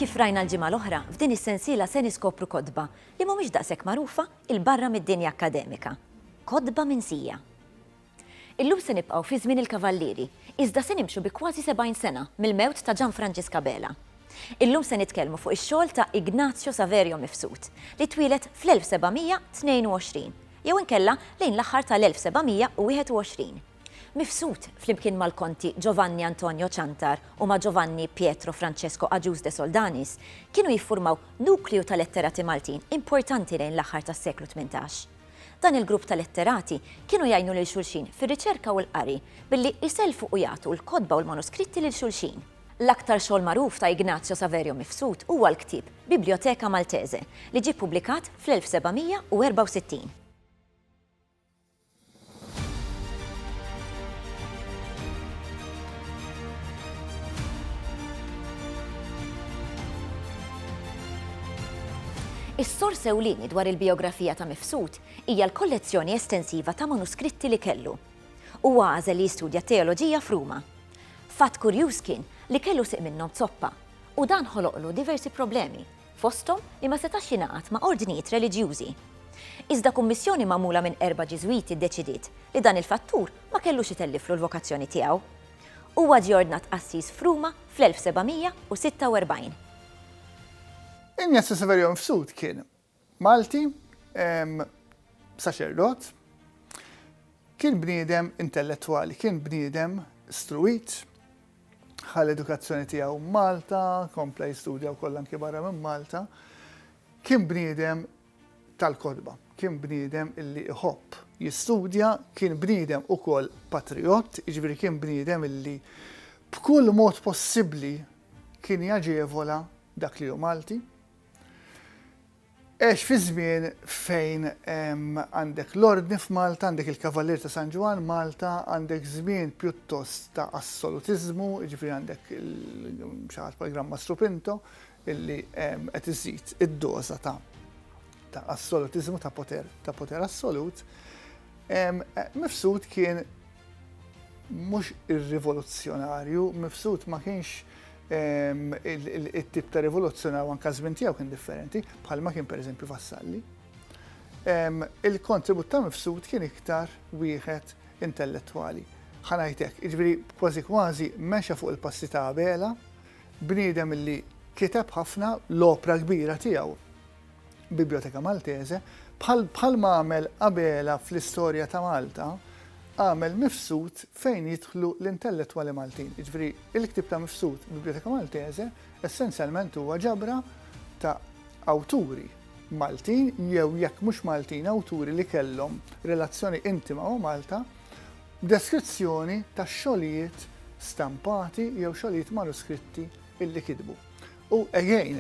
Kif rajna l-ġimgħa l-oħra, f'din is-sensiela se niskopru kodba li mhumiex daqshekk magħrufa il-barra mid-dinja akkademika. Kodba minsija. Illum se nibqgħu fi żmien il-kavallieri, iżda se nimxu bi kważi 70 sena mill-mewt ta' Gianfrancesca Bela. Illum se nitkellmu fuq ix-xogħol ta' Ignazio Saverio Mifsud li twieled fl-1722 jew inkella lejn l-aħħar tal-1721. Mifsud flimkien mal-konti Giovanni Antonio Ciantar u ma' Giovanni Pietro Francesco Agius de Soldanis kienu jiffurmaw nukleu ta' letterati Maltin importanti lejn l-aħħar tas-seklu 18. Dan il-grupp ta' letterati kienu jgħinu lil xulxin fir-riċerka u l-qari billi jiselfu u jagħtu l-kodba u l-manuskritti lil xulxin. L-aktar xogħol magħruf ta' Ignazio Saverio Mifsud huwa l-ktieb Biblioteka Maltese li ġie ppubblikat fl-1764. Is-sors ewlieni dwar il-biografija ta' Mifsud hija l-kollezzjoni estensiva ta' manuskritti li kellu. Huwa għażel li jistudja teoloġija f'Ruma. Fatt kurjuż kien li kellu siq minnhom zoppa u dan ħoloqlu diversi problemi, fosthom li ma setax jingħaqad ma' ordnijiet reliġjużi. Iżda kummissjoni magħmula minn 4 Ġiżwiti ddeċidiet li dan il-fattur ma kellux itelliflu l-vokazzjoni tiegħu. Huwa ġie ordnat Assis f'Ruma fl-1746. Ignazio Saverio Mifsud kien Malti, saċerdot, kien bniedem intellettwali, kien bniedem istruit, ħall edukazzjoni tiegħu Malta, kompla jistudja wkoll anke barra minn Malta, kien bniedem tal-kodba, kien bniedem illi iħobb jistudja, kien bniedem ukoll patriot, jiġifieri kien bniedem illi b'kull mod possibbli kien jaġevola dak li hu Malti. Eħx fi żmien fejn għandek l-ordni f'Malta, għandek il-Kavallier ta' San Ġwan Malta, għandek żmien pjuttost ta' assolutizmu, jiġifieri għandek xaħat programm Mastru Pinto, illi qed iżid id-doża ta' assolutizmu, ta' poter assolut. Mifsud kien mhux ir-rivoluzzjonarju, Mifsud ma kienx il-tip ta' rivoluzzjonar anke żmien tiegħu kien differenti, bħalma kien pereżempju Vassalli. Il-kontribut ta' Mifsud kien iktar wieħed intellettwali. Ħanajtek, jiġifieri kważi mexa fuq il-passi ta' Bela, bniedem illi kiteb ħafna l-opra kbira tiegħu Biblioteka Maltese, bħalma għamel Bela fl-istorja ta' Malta, għamel Mifsud fejn jidħlu l-intellettwali Maltin. Jiġifieri il-ktib ta' Mifsud Biblioteka Maltese essenzjalment huwa ġabra ta' awturi Maltin jew jekk mhux Maltin awturi li kellhom relazzjoni intima ma' Malta, deskrizzjoni ta' xogħlijiet stampati jew xogħlijiet manuskritti illi kitbu. U again,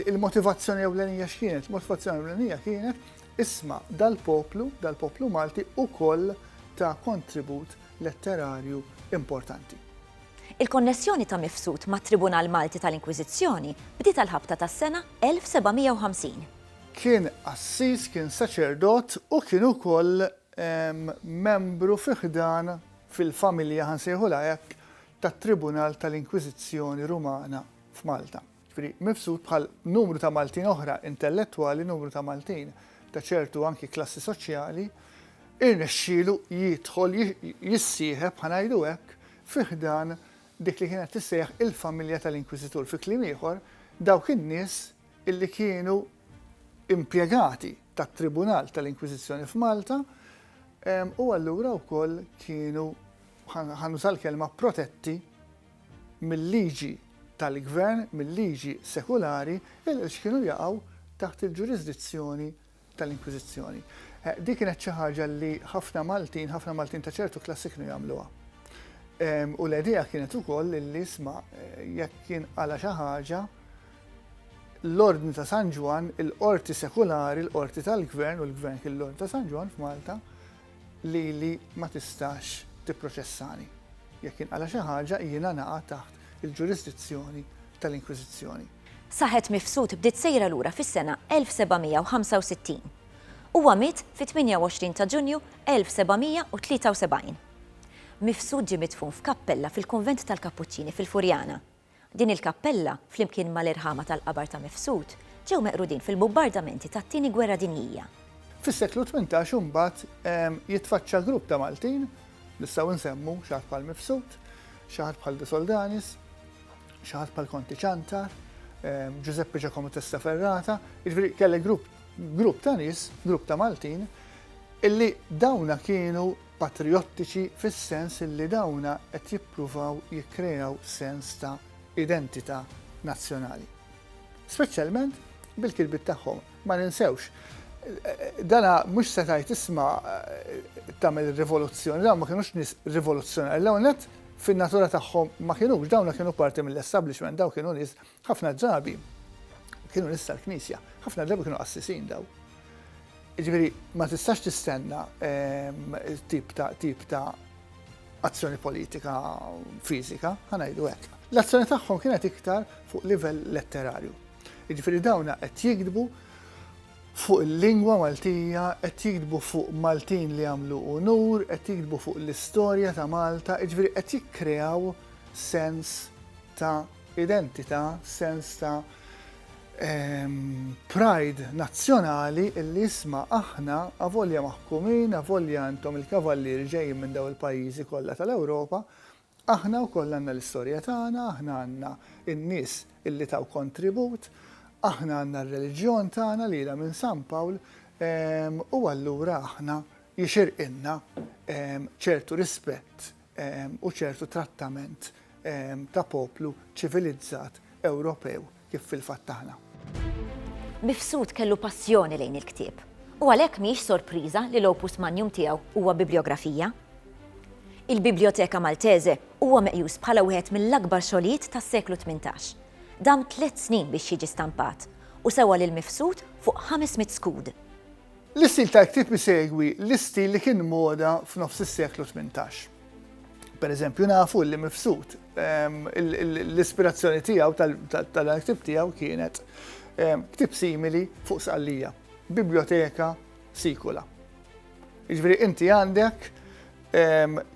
il-motivazzjoni ewlenija x'kienet? Il-motivazzjoni ewlenija kienet isma' dal-poplu Malti ukoll ta' kontribut letterarju importanti. Il-konnessjoni ta' Mifsud ma' Tribunal Malti tal-Inkwiżizzjoni bdiet tal-ħabta tas-sena 1750. Kien assis, kien saċerdot u kien ukoll membru fiħdan fil-familja ħansejħula hekk tat-Tribunal tal-Inkwiżizzjoni Rumana f'Malta. Mifsud bħal numru ta' Maltin oħra intellettwali, numru ta' Maltin ta' ċertu anki klassi soċjali, irnexxielu jidħol jissieħeb ħanajdu hekk fiħdan dik li kienet tissejjaħ il-familja tal-Inkwiżitur. Fi kliem ieħor dawk in-nies illi kienu impjegati tat-Tribunal tal-Inkwiżizzjoni f'Malta u allura wkoll kienu ħanuża l-kelma protetti mill-liġi tal-gvern, mill-liġi sekulari illi kienu jaqgħu taħt il-ġurisdizzjoni tal-Inkwiżizzjoni. Dik kienet xi ħaġa li ħafna Maltin ta' ċertu klassi kienu jagħmluha. U l-idea kienet ukoll li isma' jekk kien għala xi ħaġa l-Ordni ta' San Ġwan, il-qorti sekulari, l-qorti tal-gvern u l-gvern kien l-Ordni ta' San Ġwan f'Malta li ma tistax tipproċessani. Jekk kien għala xi ħaġa jiena naqa' taħt il-ġurisdizzjoni tal-Inkwiżizzjoni. Saħet Mifsud bdiet sejra lura fis-sena 1765. Huwa miet fit-28 ta' Ġunju 1773. Mifsud ġie midfun f'kappella fil-Kunvent tal-Kappuċċini fil-Furjana. Din il-kappella, flimkien mal-irħama tal-qabar ta' Mifsud, ġew meqrudin fil-bombardamenti tat-tieni gwerra dinjija. Fis-seklu 18 imbagħad jitfaċċa grupp ta' Maltin nistgħu nsemmu xi ħadd bħal Mifsud, xi ħadd bħal De Soldanis, xi ħadd bħal Conti Ċantar, Giuseppe Giacomo Testaferrata, jiġifieri kellek grupp ta' nies, grupp ta' Maltin, illi dawna kienu patriottiċi fis-sens illi dawna qed jippruvaw jikkreaw sens ta' identità nazzjonali. Speċjalment bil-kilbit tagħhom. Ma ninsewx, dana mhux setaj tisma' tagħmel rivoluzzjoni, dawn ma kinux nies rivoluzzjonari. L-ewwel fin-natura tagħhom ma kinux, dawna kienu parti mill-establishment, daw kienu nies ħafna drabi kienu nies tal-Knisja, ħafna drabi kienu qassisin daw. Jiġifieri ma tistax tistenna tip ta' azzjoni politika fiżika, ħanajdu hekk. L-azzjoni tagħhom kienet iktar fuq livell letterarju. Jiġifieri dawna qed jikdbu fuq il-lingwa Maltija, qed jikdbu fuq Maltin li għamlu unur, qed jikdbu fuq l-istorja ta' Malta, jiġifieri qed jikkreaw sens ta' identità, sens ta' pride nazzjonali illi jisma' aħna avolja maħkumin, avolja intom il-kavallieri ġejjin minn daw il-pajjiżi kollha tal-Ewropa, aħna wkoll għandna l-istorja tagħna, aħna għandna n-nies illi taw kontribut, aħna għandna r-reliġjon tagħna li ilha minn San Pawl u allura aħna jixirqilna ċertu rispett u ċertu trattament ta' poplu ċivilizzat Ewropew kif fil-fatt aħna. Mifsud kellu passjoni lejn il-ktieb u għalhekk mhix sorpriża li l-opus magnum tiegħu huwa bibliografija. Il-Biblioteka Maltese huwa meqjus bħala wieħed mill-akbar xogħlijiet tas-seklu 18. Dam 3 snin biex jiġi stampat u sewa lil Mifsud fuq 500 skud. L-istil tal-ktieb isegwi l-istil li kien moda f'nofs is-seklu 18. Pereżempju nafu li Mifsud l-ispirazzjoni tiegħu tal-ktieb tiegħu kienet ktieb simili fuq sqallija, biblioteka sikula. Jiġifieri inti għandek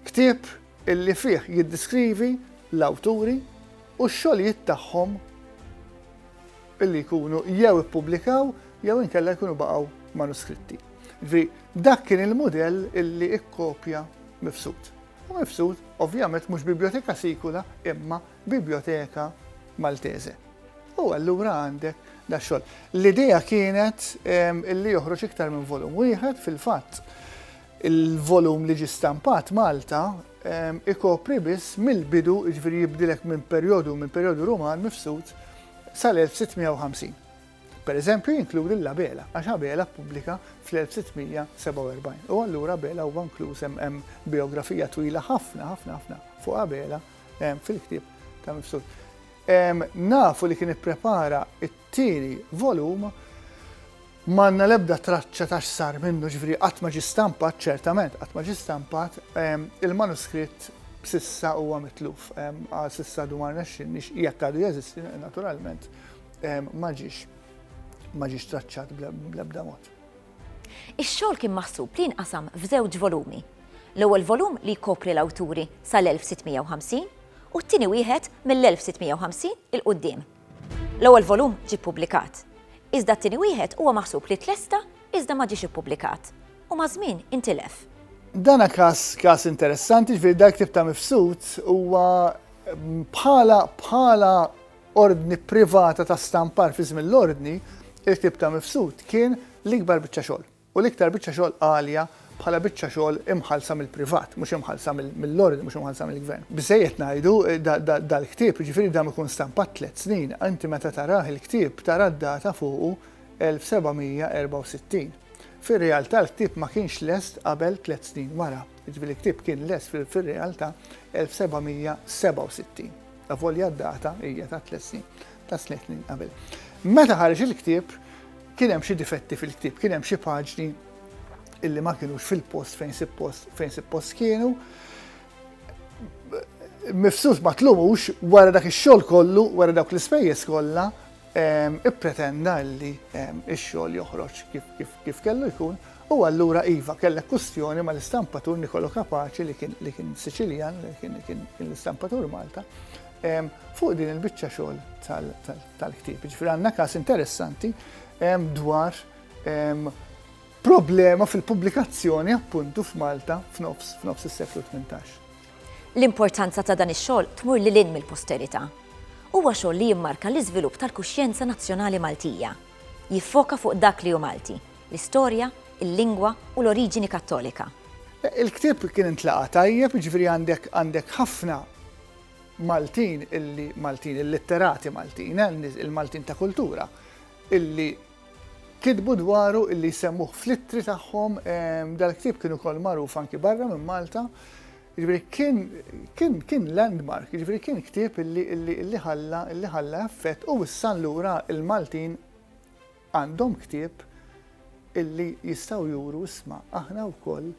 ktieb illi fih jiddiskrivi l-awturi u x-xogħlijiet tagħhom illi jkunu jew ippubblikaw jew inkella jkunu baqgħu manuskritti. Jiġifieri dak kien il-mudell illi ikkopja Mifsud. U Mifsud ovvjament mhux biblioteka sikula imma biblioteka Maltese. U allura għandek da xogħol. L-idea kienet illi joħroġ iktar minn volum wieħed, fil-fatt il-volum li ġi stampat Malta ikopri biss mill-bidu, jiġifieri jibdilek minn perjodu Ruman Mifsud sal-1650. Pereżempju jinkludi l-Abela, għax Abela ppubblika fl-1647. U allura Abela huwa inkluż hemm biografija twila ħafna fuq Abela fil-ktieb ta' Mifsud. Nafu li kien ipprepara it-tieni volum m'għandna l-ebda traċċa ta' x'sar minnu, ġifieri qatt ma ġie stampat, ċertament qatt ma ġie stampat, il-manuskritt s'issa huwa mitluf, għal s'issa du ma rnexxinniex jekk għadu jeżisti naturalment ma ġiex traċċat bl-ebda mod. Ix-xogħol kien maħsub li nqasam f'żewġ volumi. L-ewwel volum li jkopri l-awturi sal-1650 u t-tieni wieħed mill-1650 il-qudiem. L-ewwel volum ġie ppubblikat. Iżda t-tieni wieħed huwa maħsub li tlesta iżda ma ġiex ippubblikat u ma' żmien intilef. Dana każ interessanti, ġifieri dak tip ta' Mifsud huwa bħala ordni privata ta' stampar fi żmien l-ordni, il-ktieb ta' Mifsud kien l-ikbar biċċa xogħol u l-iktar biċċa xogħol għalja bħala biċċa xogħol imħallsa mill-privat, mhux imħallsa mill-ordni, mhux imħallsa mill-gvern. Biżejjed ngħidu dal-ktieb, jiġifieri dam ikun stampat 3 snin, inti meta tarah il-ktieb tara d-data fuqu 1764. Fir-realtà l-ktieb ma kienx lest qabel 3 snin wara. Jiġifieri l-ktieb kien lest fir-realtà 1767. Avolja d-data hija ta' 3 snin, ta' snin qabel. Meta ħareġ il-ktieb kien hemm xi difetti fil-ktieb, kien hemm xi paġni illi ma kienux fil-post fejn suppost kienu. Mifsud ma tlumux wara dak ix-xogħol kollu, wara dawk l-ispejjeż kollha, ippretenda li x-xogħol joħroġ kif kellu jkun u allura iva kellek kwistjoni mal-istampatur Nikolò Kapaċi li kien Siċiljan, li kien l-istampatur Malta, fuq din il-biċċa xogħol tal-ktieb. Ġifieri għandna każ interessanti dwar problema fil-pubblikazzjoni appuntu f'Malta f'nofs is-seklu 18. L-importanza ta' dan ix-xogħol tmur lil hinn mill-posterità. Huwa xogħol li jimmarka l-iżvilupp tal-kuxjenza nazzjonali Maltija. Jiffoka fuq dak li hu Malti, l-istorja, il-lingwa u l-oriġini kattolika. Il-ktieb kien intlaqa tajjeb, ġifieri għandek ħafna Maltin, il-litterati Maltin, il-Maltin ta' kultura, illi kitbu dwaru illi semmuh fl-ittri tagħhom, dal-ktieb kienu kol magħruf anki barra minn Malta. Ġifieri kien landmark, ġifieri kien ktieb illi ħalla effett u issa lura il-Maltin għandhom ktieb illi jistgħu juru isma' aħna wkoll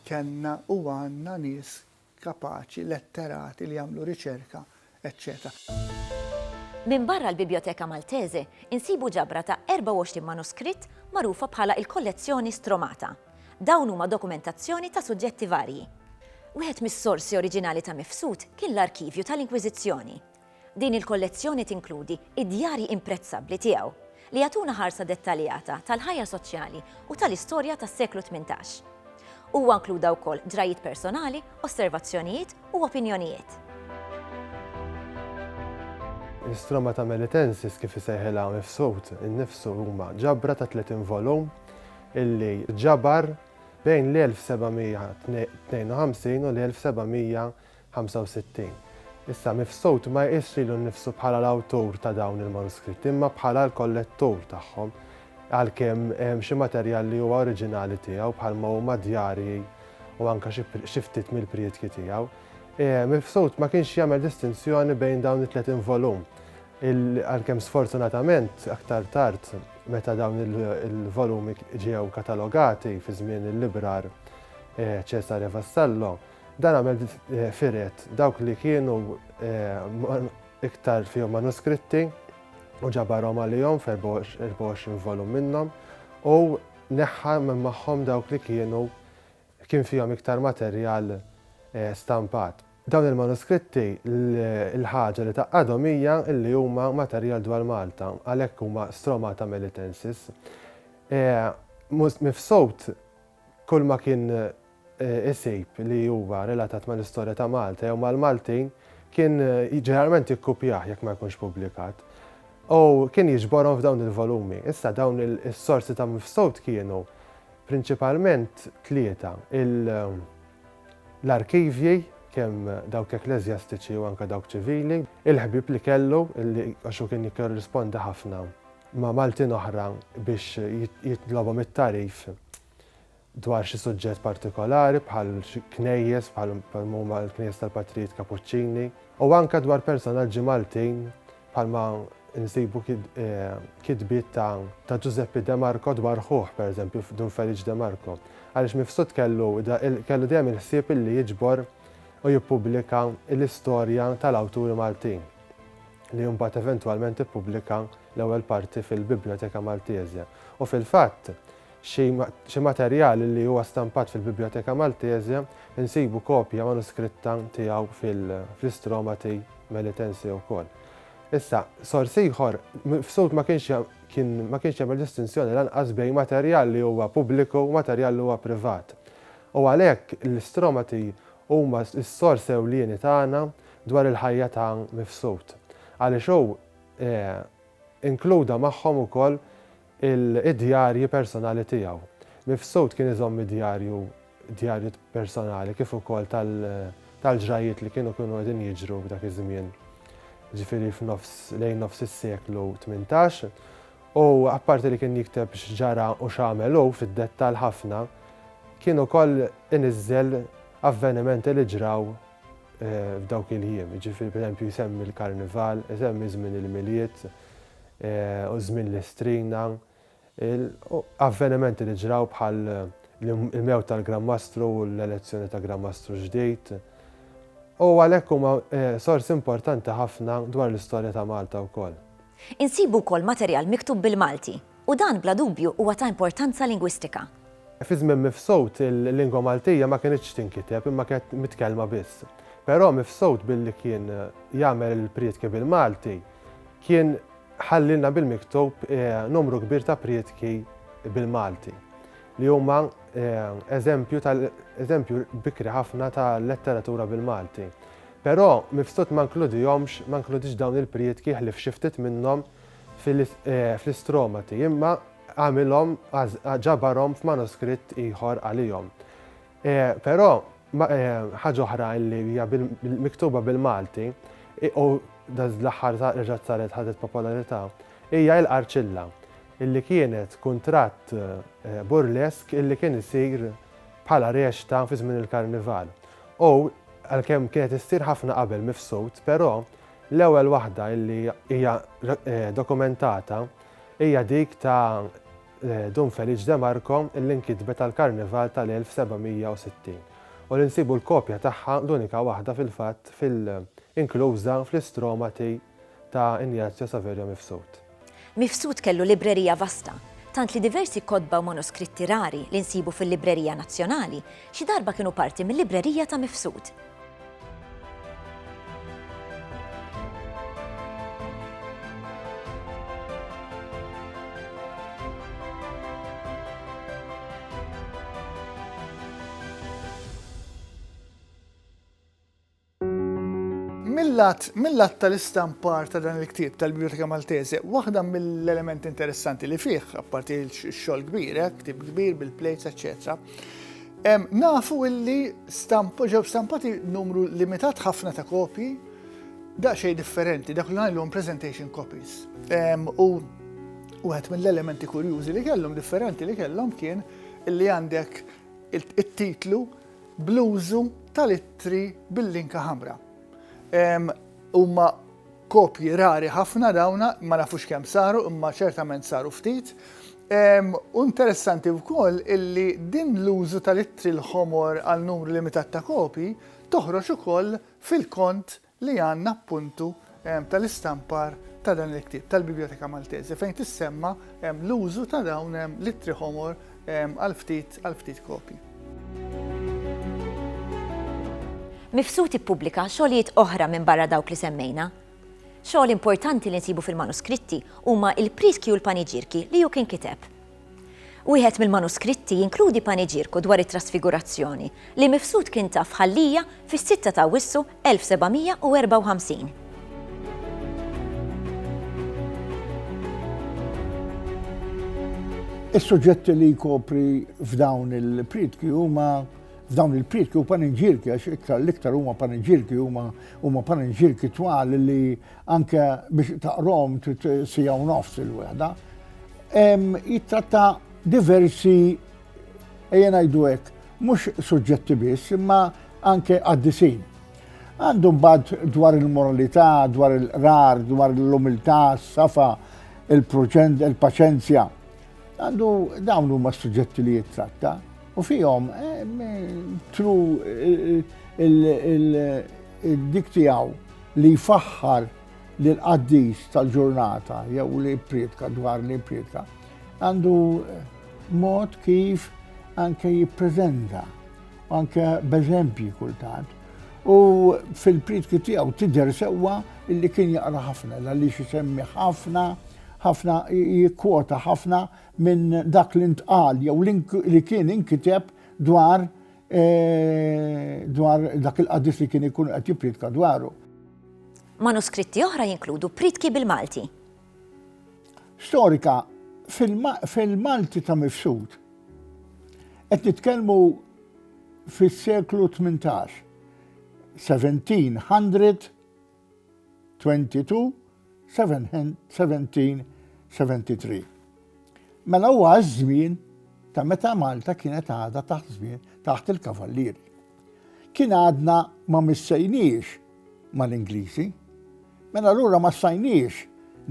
kellna u għandna nies kapaċi, letterati li jagħmlu riċerka, eċċetera. Min barra l-Biblioteka Maltese insibu ġabra ta' 24 manuskritt magħrufa bħala il-kollezzjoni Stromata. Dawn huma dokumentazzjoni ta' suġġetti varji. Wieħed mis-sorsi oriġinali ta' Mifsud kien l-Arkivju tal-Inkwiżizzjoni. Din il-kollezzjoni tinkludi id-djarji imprezzabbli tiegħu li jagħtuna ħarsa dettaljata tal-ħajja soċjali u tal-istorja tas-seklu 18. Huwa inkluda wkoll ġrajiet personali, osservazzjonijiet u opinjonijiet. L-Stromata Melitensis kif isejħilha Mifsud innifsu huma ġabra ta' 30 volum illi ġabar bejn l-1752 u l-1765. Issa Mifsud ma jqisx lilu nnifsu bħala l-awtur ta' dawn il-manuskritti imma bħala l-kollettur tagħhom għalkemm hemm xi materjal li huwa oriġinali tiegħu bħalma huma djarji u anke xi ftit mill-priedki tiegħu. Mifsud ma kienx jagħmel distinzjoni bejn dawn it-30 volum. Għalkemm sfortunatament aktar tard meta dawn il-volumi ġew katalogati fi żmien il-librar Cesare Vassallo, dan għamel firet dawk li kienu iktar fihom manuskritti u ġabarhom għalihom f'24 volum minnhom u neħħa minn magħhom dawk li kien fihom iktar materjal stampat. Dawn il-manuskritti il-ħaġa li taqqadhom hija li huma materjal dwar Malta, għalhekk huma Stromata Melitensis. Mifsud kull ma kien isejb li huwa relatat mal-istorja ta' Malta jew mal-Maltin kien ġeneralment ikkupjah jekk ma jkunx pubblikat. U kien jiġborhom f'dawn il-volumi. Issa dawn is-sorsi ta' Mifsud kienu prinċipalment tlieta l-arkivji kemm dawk ekleżjastiċi u anke dawk ċivili, il-ħbieb li kellu għaxu kien jikkorrispondi ħafna ma' Maltin oħra biex jitlobhom it-tarif dwar xi suġġett partikolari bħal knejjes bħal huma l-knejjes tal-Patrijiet Kapuċċini u anke dwar personaġġi Maltin bħalma nsibu kitbiet ta' Giuseppe De Marco dwar ħuħ pereżempju Dun Feliċ De Marco. Għaliex Mifsud kellu dejjem il-ħsieb illi jiġbor u jippubblika l-istorja tal-awturi Maltin li mbagħad eventwalment ippubblika l-ewwel parti fil-Biblioteka Maltese. U fil-fatt xi materjali li huwa stampat fil-Biblioteka Maltese insibu kopja manuskritta tiegħu fl-Stromati Melitensi wkoll. Issa, sors ieħor, Mifsud ma kienx jagħmel distinzjoni lanqas bejn materjal li huwa pubbliku u materjal li huwa privat. U għalhekk l-Stromati huma s-sors ewlieni tagħna dwar il-ħajja ta' Mifsud. Għaliex hu inkluda magħhom ukoll id-djarji personali tiegħu. Mifsud kien iżomm djarju personali kif ukoll tal-ġrajiet li kienu qegħdin jiġru f'dak iż-żmien. Ġifieri lejn nofs is-seklu 18 u apparti li kien jikteb x'ġara u x'għamel hu fid-dettall ħafna, kien ukoll iniżżel avvenimenti li ġraw f'dawk il-jiem. Ġifieri pereżempju jsemmi l-Karnival, jsemmi żmien il-Miliet u żmien l-Istrina, avvenimenti li ġraw bħal il-mewt tal-Gran Mastru u l-elezzjoni ta' Gran Mastru ġdid. U għalhekk huma sors importanti ħafna dwar l-istorja ta' Malta wkoll. Insibu wkoll materjal miktub bil-Malti u dan bla dubju huwa ta' importanza lingwistika. Fi żmien Mifsud il-lingwa Maltija ma kienx tinkiteb imma kienet mitkellma biss. Però mifsud billi kien jagħmel il-prietki bil-Malti, kien ħallilna bil-miktub numru kbir ta' prietki bil-Malti li huma eżempju bikri ħafna ta' letteratura bil-Malti. Però mifsud ma nkludix dawn il-prietki ħlif xi ftit minnhom fl-istromati, imma għamilhom ġabarhom f'manuskritt ieħor għalihom. Però ħaġa oħra li hija miktuba bil-Malti u l-aħħar reġgħet saret ħadet popolarità hija l-Arċilla, illi kienet kuntratt burlesk illi kien isir bħala reċta fi żmien il-Karnival. U għalkemm kienet issir ħafna qabel mifsud, però l-ewwel waħda illi hija dokumentata hija dik ta' Dum Feliċ de Marco illi nkitbet għall-Karnival tal-1760. U li nsibu l-kopja tagħha l-unika waħda fil-fatt inkluża fl-istromati ta' Ignazio Saverio Mifsud. Mifsud kellu librerija vasta, tant li diversi kodba u manuskritti rari li nsibu fil-Librerija Nazzjonali xi darba kienu parti mill-librerija ta' Mifsud. Mill-lat tal-istampar ta' dan il-ktieb tal-Biblioteka Maltese, waħda mill-elementi interessanti li fih, apparti x-xogħol kbir, ktieb kbir bil-plates, etc. Nafu illi ġew stampati numru limitat ħafna ta' kopji, daqsxejn differenti, dak li għandhom presentation copies. U wieħed mill-elementi kurjużi li kellhom differenti li kellhom kien illi għandek it-titlu bluzu tal-ittri bil-linka ħamra. Umma kopji rari ħafna dawna, ma nafux kemm saru, imma ċertament saru ftit. Interessanti wkoll illi din l-użu tal-ittri l-ħomor għal numru limitat ta' kopji toħroġ ukoll fil-kont li għandna appuntu tal-istampar ta' dan il-ktieb tal-Biblioteka Maltese fejn tissemma l-użu ta' dawn l-ittri ħomor għal ftit kopji. Mifsud ippubblika xogħlijiet oħra minn barra dawk li semmejna. Xogħol importanti li nsibu fil-manuskritti huma il-priski u l-paniġirki li ju kien kiteb. Wieħed mill-manuskritti jinkludi paniġirku dwar it-trasfigurazzjoni li Mifsud kien taf ħallija fis-6 ta' Awwissu 1754. Is-suġġetti li jkopri f'dawn il-prietki huma u paniġirki, għax l-iktar huma paniġirki huma paniġirki twal li anke biex taqrom sija u nofs il-weħda. Jitratta diversi, ejja ngħidu hekk, mhux suġġetti biss, imma anke għaddisin. Għandu mbagħad dwar il-moralità, dwar il-rar, dwar l-umiltà, s-safa, il-paċenzja. Għandu dawn huma suġġetti li jitratta. U fihom tru dik tiegħu li jfaħħar lill-qaddis tal-ġurnata jew li jprietka dwar li jprietka għandu mod kif anke jippreżenta, anke b'eżempji kultant. U fil-prietki tiegħu tidher sewwa illi kien jaqra ħafna għaliex isemmi ħafna jikkwota ħafna minn dak li ntqal jew li kien inkiteb dwar dak il-qaddis li kien ikun qed jipprietka dwaru. Manuskritti oħra jinkludu prietki bil-Malti. Storika fil-Malti ta' Mifsud qed nitkellmu fis-seklu 18, 1723. Mela huwa żmien ta' meta Malta kienet għadha taħt il-Kavallieri. Kien għadna ma missejniex mal-Ingliżi, mela allura ma stajniex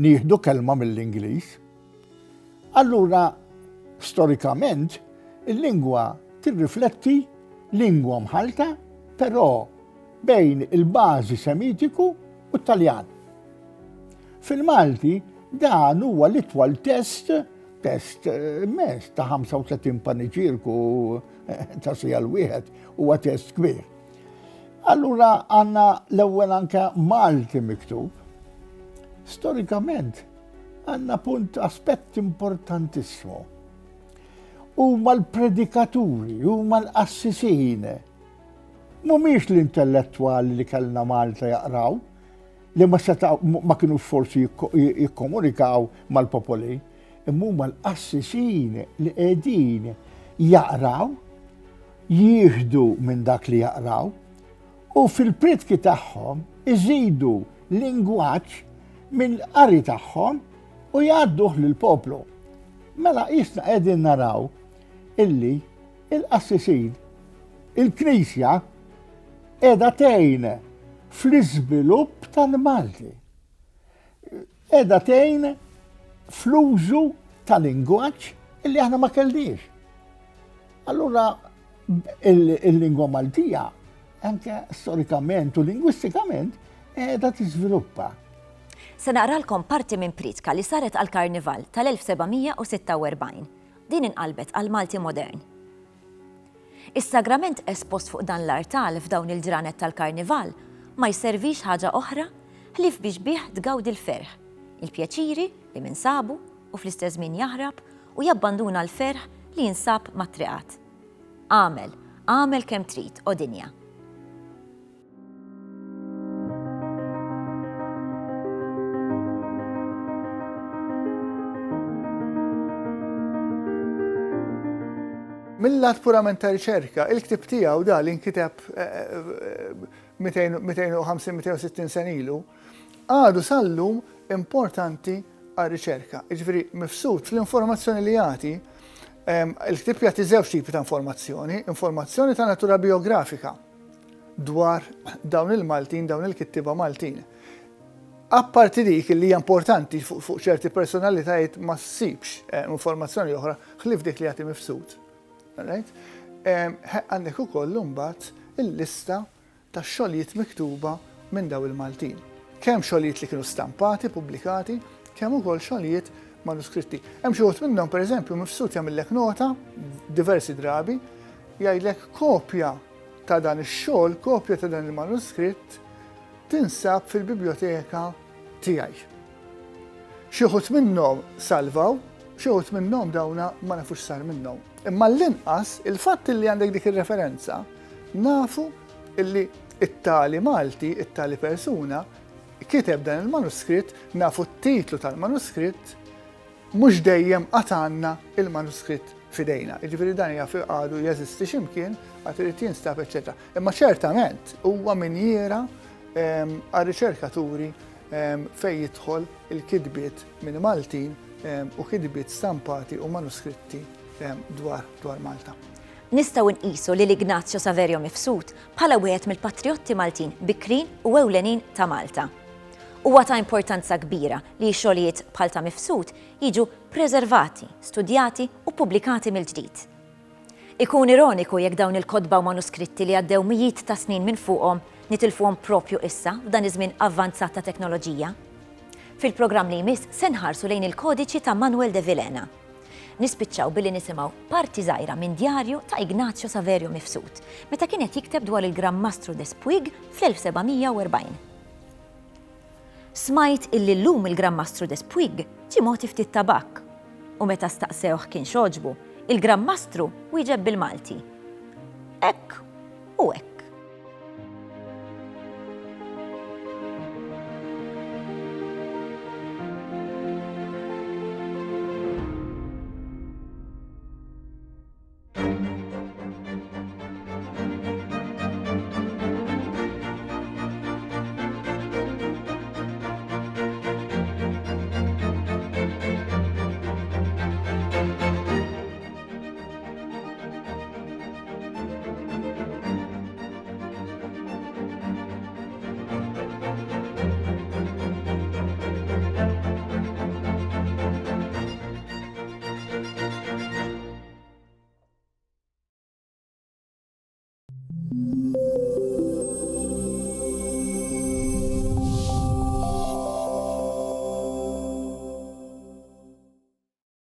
nieħdu kelma mill-Ingliż. Allura storikament il-lingwa tirrifletti lingwa mħalta, però bejn il-bażi Semitiku u Taljan. Fil-Malti dan huwa l-itwal test ta' 35 paniġirku ta' sija l-wieħed huwa test kbir. Allura għanna l-ewwel anka Malti miktub. Storikament għanna punt aspett importantissimu. Huma l-predikaturi, huma l-assisine. Mhumiex l-intellettwali li kellna Malta jaqraw, li ma kienu forsi jikkomunikaw mal-popoli, imma huma l-assisine li qegħdin jaqraw, jieħdu minn dak li jaqraw, u fil-pritki tagħhom iżidu lingwaġġ mill-qari tagħhom u jgħadduh lill-poplu. Mela jisna qegħdin naraw illi il-qassisin, il-Knisja qiegħda tgħin fl-iżvilupp tal-Malti. Qiegħda tgħin fl-użu tal-lingwaġġ illi aħna ma kellniex. Allura il-lingwa Maltija anke storikament u lingwistikament qiegħda tiżviluppa. Se naqralkom parti minn pritka li saret għal karnival tal-1746. Din inqalbet għal Malti modern. Is-sagrament espost fuq dan l-artal f'dawn il-ġranet tal-karnival ma jservix ħaġa oħra ħlief biex bih tgawdi l-ferħ, il-pjaċiri li minsabu u fl-istess min jaħrab u jabbanduna l-ferħ li jinsab mat-triqat. Għamel kemm trid o dinja. Mill-lat purament ta' riċerka, il-ktib tiegħu da li nkiteb 250-260 sen ilu, għadu sallum importanti għal riċerka. Jiġifieri mifsud fl-informazzjoni li jagħti, il-ktib jagħti żewġ tipi ta' informazzjoni ta' natura biografika dwar dawn il-Maltin, dawn il-kittiba Maltin. Apparti dik li hija importanti fuq ċerti personalitajiet ma ssibx informazzjoni oħra ħlief dik li jagħti mifsud. Għandek ukoll mbagħad il-lista ta' xogħlijiet miktuba minn daw il-Maltin. Kemm xogħlijiet li kienu stampati, pubblikati, kemm ukoll xogħlijiet manuskritti. Hemm xi wħud minnhom pereżempju mifsud jagħmellek nota diversi drabi jgħidlek kopja ta' dan ix-xogħol, kopja ta' dan il-manuskritt tinsab fil-biblioteka tiegħi. Xi wħud minnhom salvaw, xi wħud minnhom dawna ma nafux sar minnhom. Imma l-inqas il-fatt li għandek dik ir-referenza nafu illi it-tali Malti, it-tali persuna kiteb dan il-manuskritt, nafu t-titlu tal-manuskritt, mhux dejjem għatanna il-manuskritt fidejna. Jiġifieri dan jaf għadu jeżisti x'imkien għad irid jinstab, eċetera. Imma ċertament huwa minjera għar-riċerkaturi fejn jidħol il-kitbiet minn Maltin u kitbiet stampati u manuskritti dwar Malta. Nistgħu nqisu li Ignazio Saverio Mifsud bħala wieħed mill-patriotti Maltin bikrin u ewlenin ta' Malta. Huwa ta' importanza kbira li x-xogħlijiet bħal ta' Mifsud jiġu preservati, studjati u pubblikati mill-ġdid. Ikun ironiku jekk dawn il-kodba u manuskritti li għaddew mijiet ta' snin minn fuqhom nitilfuhom propju issa f'dan iż-żmien avvanzat ta' teknoloġija. Fil-programm li jmiss se nħarsu lejn il-kodiċi ta' Manuel de Villena. Nispiċċaw billi nisimgħu parti żgħira minn djarju ta' Ignazio Saverio Mifsud, meta kien qed jikteb dwar il-Gran Mastru des Puig fl-1740. Smajt illi llum il-Gran Mastru des Puig ġie mogħti ftit tabakk, u meta staqsewh kien xogħġbu, il-Gran Mastru wieġeb bil-Malti. Hekk u hekk.